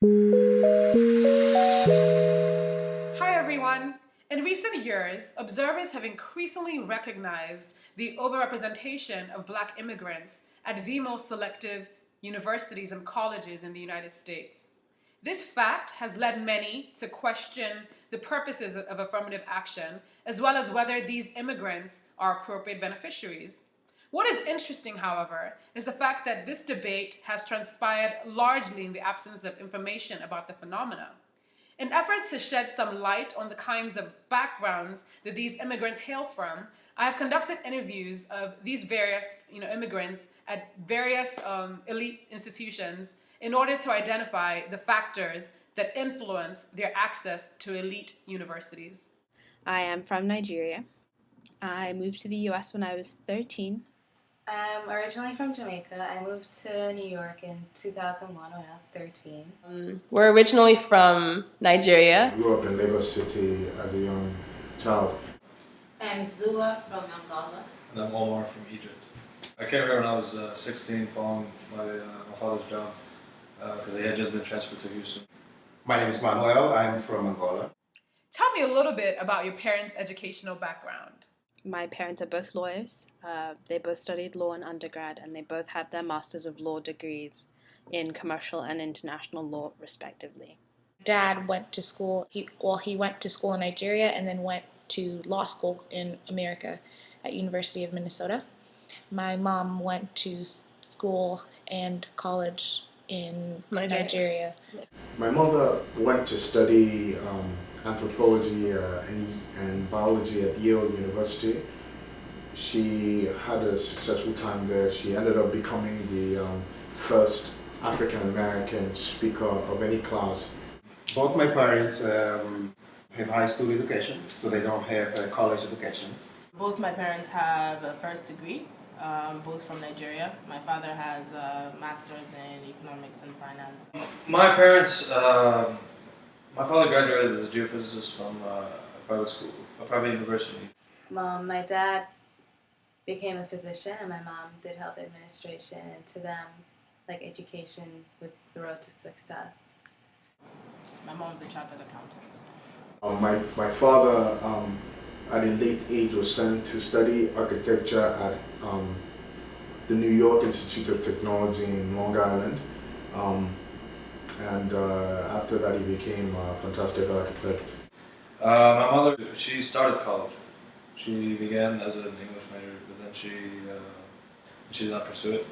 Hi everyone! In recent years, observers have increasingly recognized the overrepresentation of Black immigrants at the most selective universities and colleges in the United States. This fact has led many to question the purposes of affirmative action, as well as whether these immigrants are appropriate beneficiaries. What is interesting, however, is the fact that this debate has transpired largely in the absence of information about the phenomena. In efforts to shed some light on the kinds of backgrounds that these immigrants hail from, I have conducted interviews of these various immigrants at various elite institutions in order to identify the factors that influence their access to elite universities. I am from Nigeria. I moved to the US when I was 13. I'm originally from Jamaica. I moved to New York in 2001 when I was 13. We're originally from Nigeria. I grew up in Lagos City as a young child. I'm Zua from Angola. And I'm Omar from Egypt. I came here when I was 16 following my father's job because he had just been transferred to Houston. My name is Manuel. I'm from Angola. Tell me a little bit about your parents' educational background. My parents are both lawyers. They both studied law in undergrad, and they both have their Masters of Law degrees in commercial and international law, respectively. Dad went to school. He went to school in Nigeria and then went to law school in America at University of Minnesota. My mom went to school and college in Nigeria. My mother went to study anthropology and biology at Yale University. She had a successful time there. She ended up becoming the first African American speaker of any class. Both my parents have high school education, so they don't have a college education. Both my parents have a first degree, both from Nigeria. My father has a master's in economics and finance. My parents, my father graduated as a geophysicist from a private school, a private university. My dad became a physician and my mom did health administration, and to them, like, education was the road to success. My mom's a chartered accountant. My father, at a late age, was sent to study architecture at the New York Institute of Technology in Long Island. And after that, he became a fantastic architect. My mother, she started college. She began as an English major, but then she did not pursue it.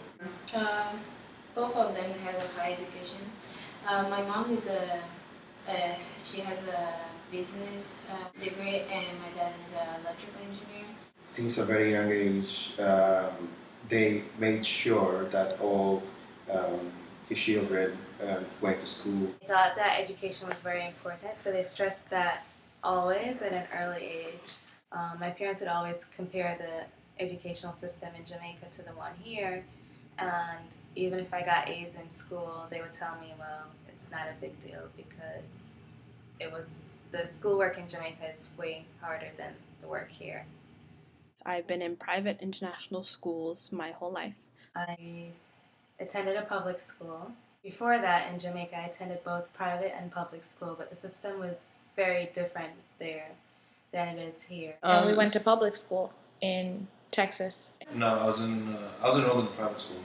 Both of them had a high education. My mom is she has a business degree, and my dad is an electrical engineer. Since a very young age, they made sure that all his children went to school. They thought that education was very important, so they stressed that always at an early age. My parents would always compare the educational system in Jamaica to the one here, and even if I got A's in school, they would tell me, well, it's not a big deal because the schoolwork in Jamaica is way harder than the work here. I've been in private international schools my whole life. I attended a public school. Before that, in Jamaica, I attended both private and public school, but the system was very different there than it is here. And we went to public school in Texas. No, I was enrolled in a private school,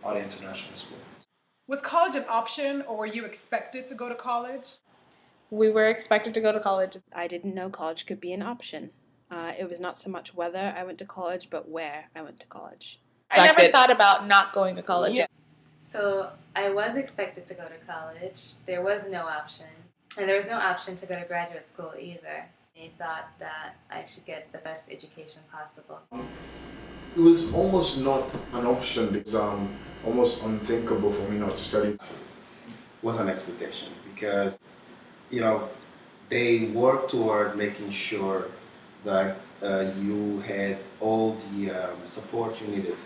Audi International School. Was college an option, or were you expected to go to college? We were expected to go to college. I didn't know college could be an option. It was not so much whether I went to college, but where I went to college. I never thought about not going to college. Yeah. So I was expected to go to college. There was no option. And there was no option to go to graduate school either. They thought that I should get the best education possible. It was almost not an option because almost unthinkable for me not to study. It was an expectation because, they worked toward making sure that you had all the support you needed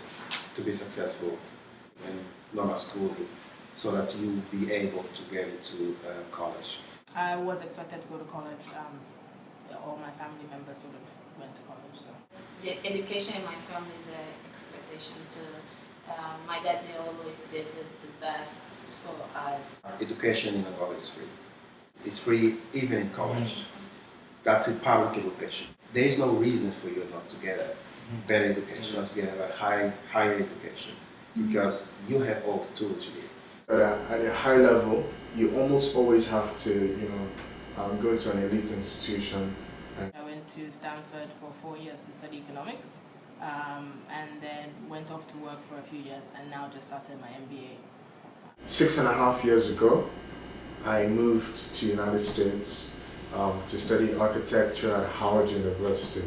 to be successful in normal school so that you be able to get into college. I was expected to go to college. All my family members sort of went to college. So The education in my family is an expectation to My dad always did the best for us. Education in Angola is free. It's free even in college. That's a public education. There is no reason for you not to get a better education, not to get a higher education, because you have all the tools you need. At a high level, you almost always have to, go to an elite institution. I went to Stanford for 4 years to study economics, and then went off to work for a few years, and now just started my MBA. 6.5 years ago, I moved to the United States to study architecture at Howard University.